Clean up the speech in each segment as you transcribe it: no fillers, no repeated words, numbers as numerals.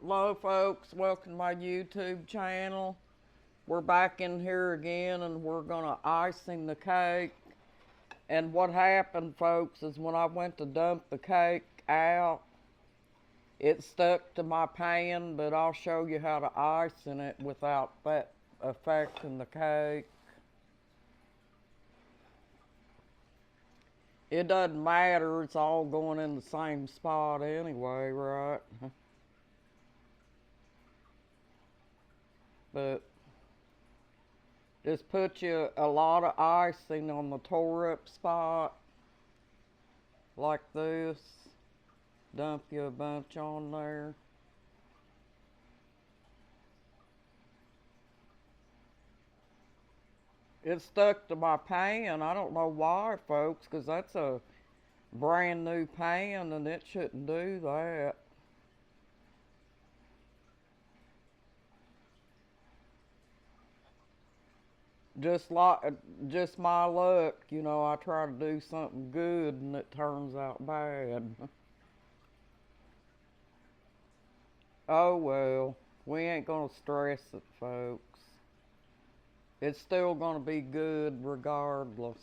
Hello, folks. Welcome to my YouTube channel. We're back in here again, and we're gonna icing the cake. And what happened, folks, is when I went to dump the cake out, it stuck to my pan. But I'll show you how to icing it without that affecting the cake. It doesn't matter. It's all going in the same spot anyway, right? But just put you a lot of icing on the tore up spot like this. Dump you a bunch on there. It stuck to my pan. I don't know why, folks, because that's a brand new pan and it shouldn't do that. Just like, just my luck, I try to do something good and it turns out bad. Oh well, we ain't gonna stress it, folks. It's still gonna be good regardless.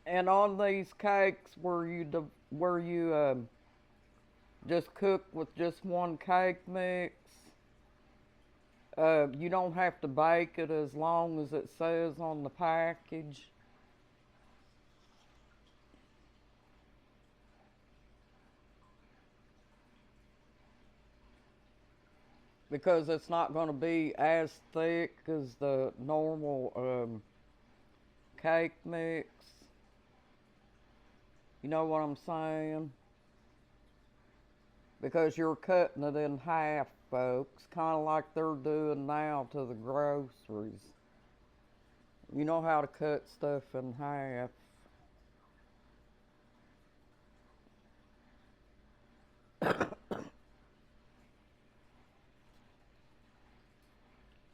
And on these cakes where you just cook with just one cake mix, you don't have to bake it as long as it says on the package. Because it's not going to be as thick as the normal cake mix. You know what I'm saying? Because you're cutting it in half, folks, kind of like they're doing now to the groceries. You know how to cut stuff in half.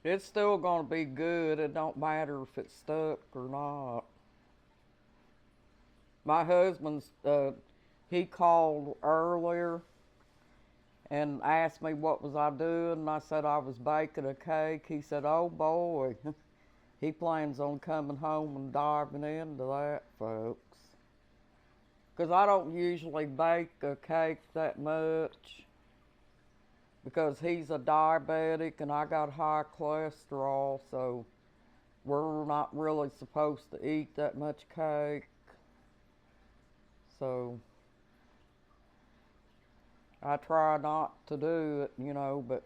It's still going to be good. It don't matter if it's stuck or not. My husband's, he called earlier and asked me what was I doing, and I said I was baking a cake. He said, oh boy, he plans on coming home and diving into that, folks. Because I don't usually bake a cake that much because he's a diabetic and I got high cholesterol, so we're not really supposed to eat that much cake. So I try not to do it, but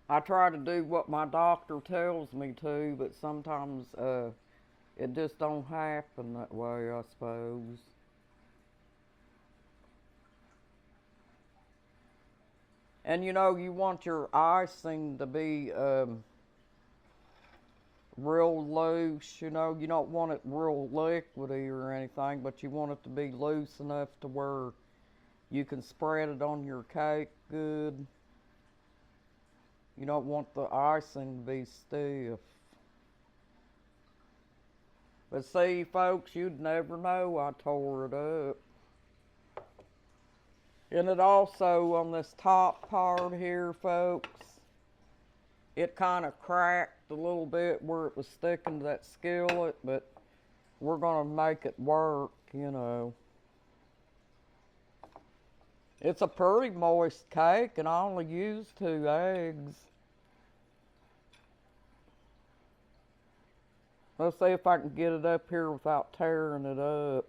I try to do what my doctor tells me to, but sometimes it just don't happen that way, I suppose. And you want your icing to be real loose, you don't want it real liquidy or anything, but you want it to be loose enough to where you can spread it on your cake good. You don't want the icing to be stiff. But see, folks, you'd never know I tore it up. And it also, on this top part here, folks, it kind of cracked a little bit where it was sticking to that skillet, but we're going to make it work. It's a pretty moist cake, and I only used 2 eggs. Let's see if I can get it up here without tearing it up.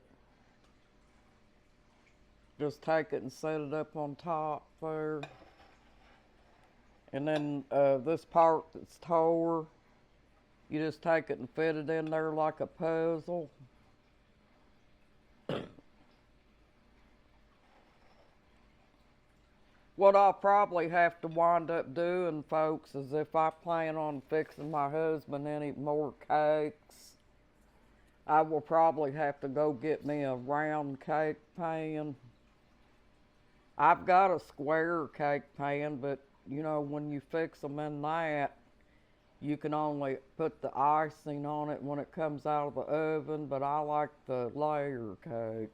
Just take it and set it up on top there. And then this part that's tore, you just take it and fit it in there like a puzzle. What I'll probably have to wind up doing, folks, is if I plan on fixing my husband any more cakes, I will probably have to go get me a round cake pan. I've got a square cake pan, but when you fix them in that, You can only put the icing on it when it comes out of the oven, but I like the layer cakes.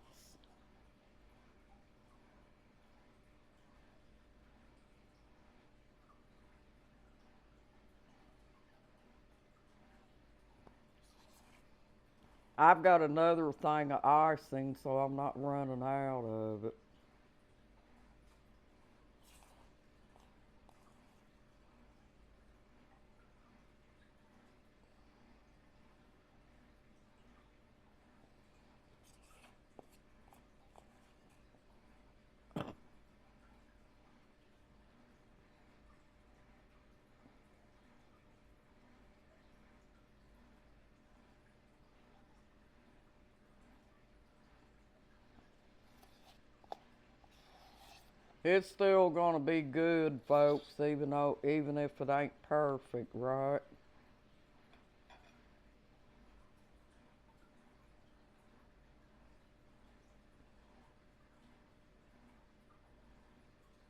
I've got another thing of icing, so I'm not running out of it. It's still gonna be good, folks, even if it ain't perfect, right?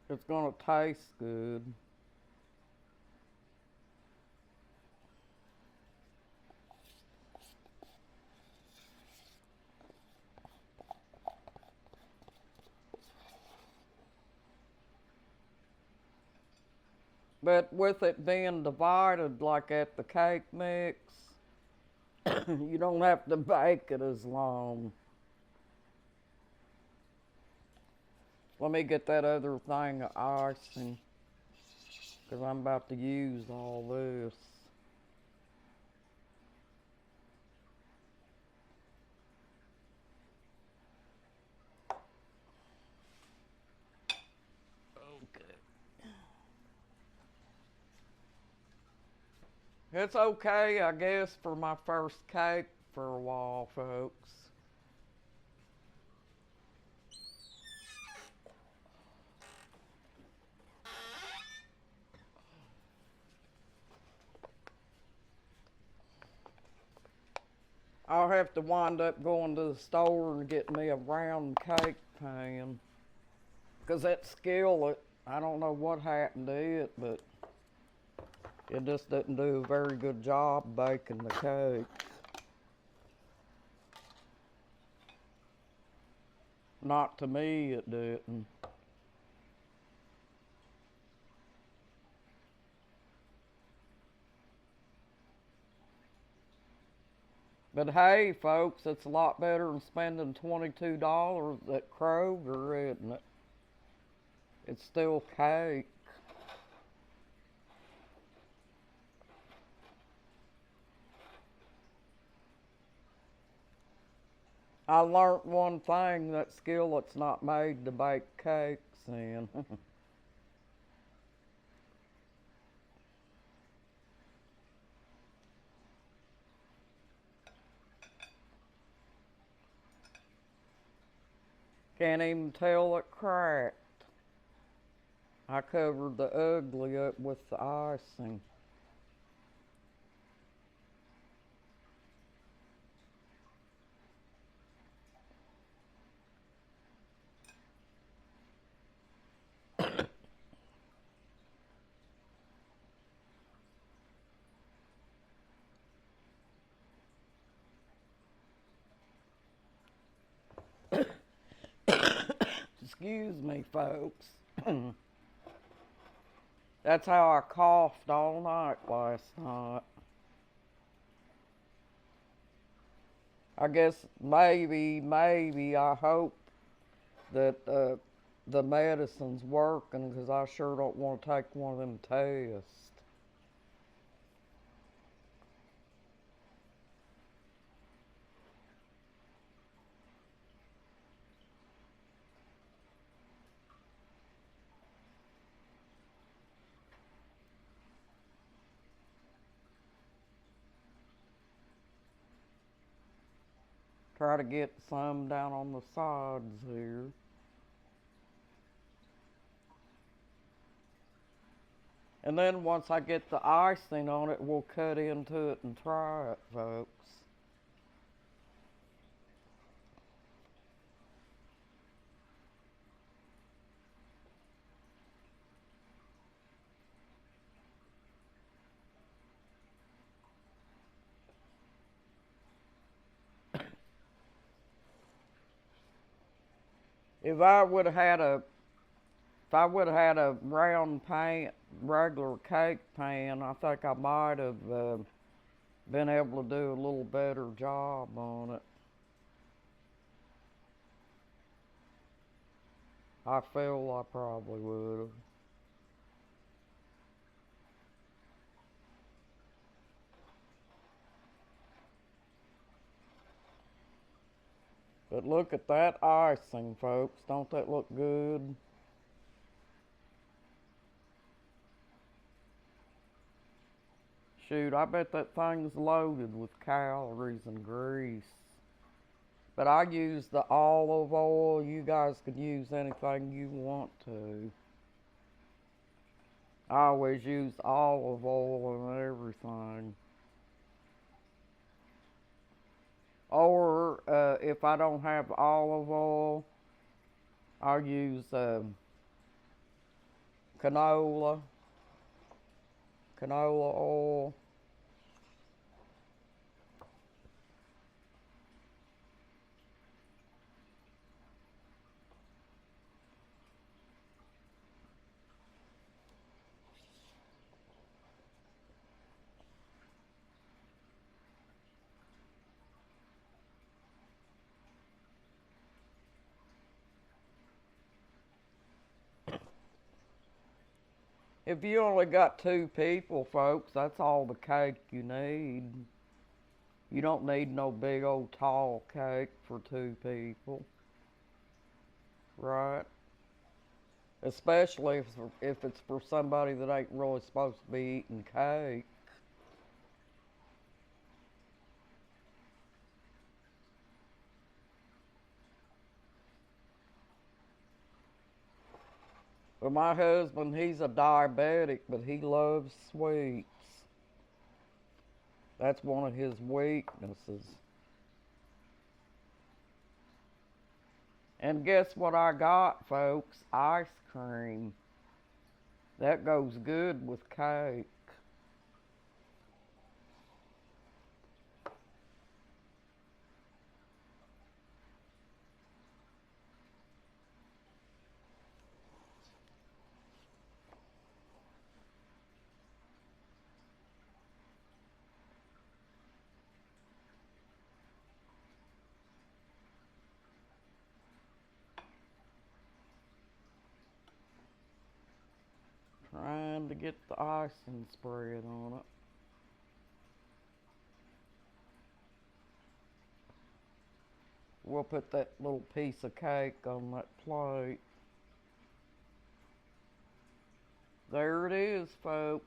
It's gonna taste good. But with it being divided like at the cake mix, you don't have to bake it as long. Let me get that other thing of icing because I'm about to use all this. Okay. It's okay, I guess, for my first cake for a while, folks. I'll have to wind up going to the store and getting me a round cake pan. Because that skillet, I don't know what happened to it, but it just didn't do a very good job baking the cake. Not to me, it didn't. But hey, folks, it's a lot better than spending $22 at Kroger, isn't it? It's still cake. I learnt one thing, that skillet's not made to bake cakes in. Can't even tell it cracked. I covered the ugly up with the icing. Excuse me, folks. That's how I coughed all night last night. I guess maybe, I hope that the medicine's working because I sure don't want to take one of them tests. Try to get some down on the sides here. And then once I get the icing on it, we'll cut into it and try it, folks. If I would have had a, if I would have had a round pan, regular cake pan, I think I might have been able to do a little better job on it. I feel I probably would have. But look at that icing, folks. Don't that look good? Shoot, I bet that thing's loaded with calories and grease. But I use the olive oil. You guys could use anything you want to. I always use olive oil and everything. Or if I don't have olive oil, I'll use canola, canola oil. If you only got two people, folks, that's all the cake you need. You don't need no big old tall cake for two people, right? Especially if it's for somebody that ain't really supposed to be eating cake. Well, my husband, he's a diabetic, but he loves sweets. That's one of his weaknesses. And guess what I got, folks? Ice cream. That goes good with cake. Trying to get the icing spread on it. We'll put that little piece of cake on that plate. There it is, folks.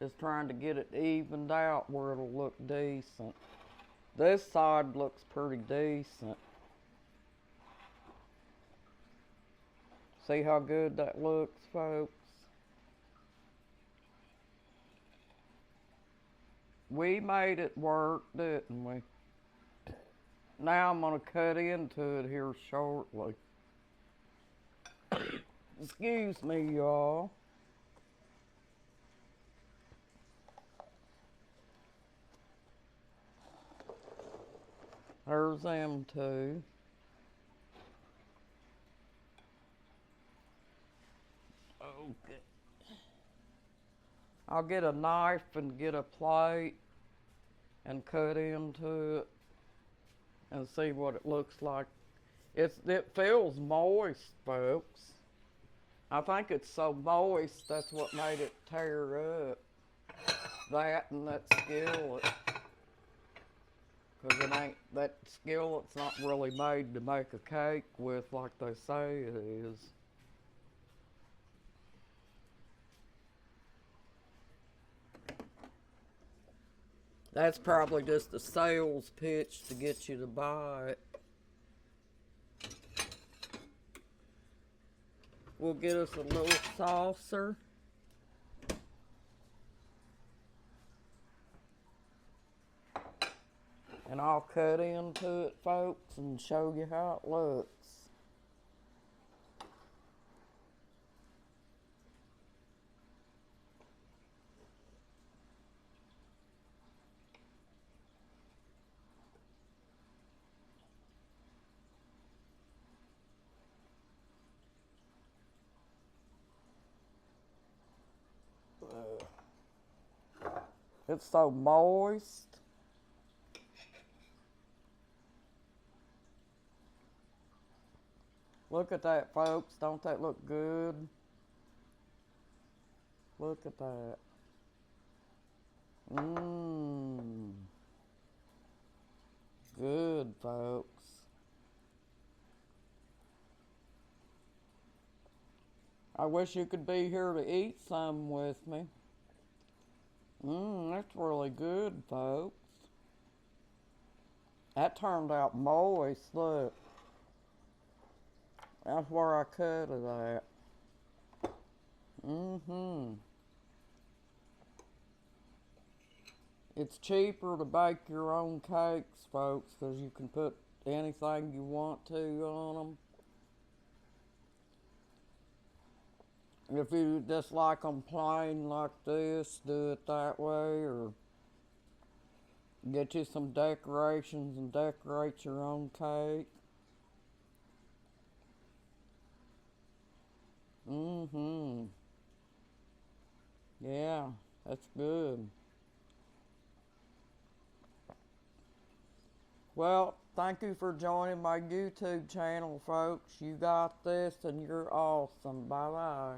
Just trying to get it evened out where it'll look decent. This side looks pretty decent. See how good that looks, folks? We made it work, didn't we? Now I'm going to cut into it here shortly. Excuse me, y'all. There's them two. Okay. I'll get a knife and get a plate and cut into it and see what it looks like. It feels moist, folks. I think it's so moist that's what made it tear up. That and that skillet. Because it ain't, that skillet's not really made to make a cake with like they say it is. That's probably just a sales pitch to get you to buy it. We'll get us a little saucer. And I'll cut into it, folks, and show you how it looks. It's so moist. Look at that, folks. Don't that look good? Look at that. Mmm. Good, folks. I wish you could be here to eat some with me. That's really good, folks. That turned out moist, look. That's where I cut it at. It's cheaper to bake your own cakes, folks, because you can put anything you want to on them. If you just like them plain like this, do it that way, or get you some decorations and decorate your own cake. Yeah, that's good. Well, thank you for joining my YouTube channel, folks. You got this and you're awesome. Bye-bye.